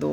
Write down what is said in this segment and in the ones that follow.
2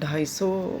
250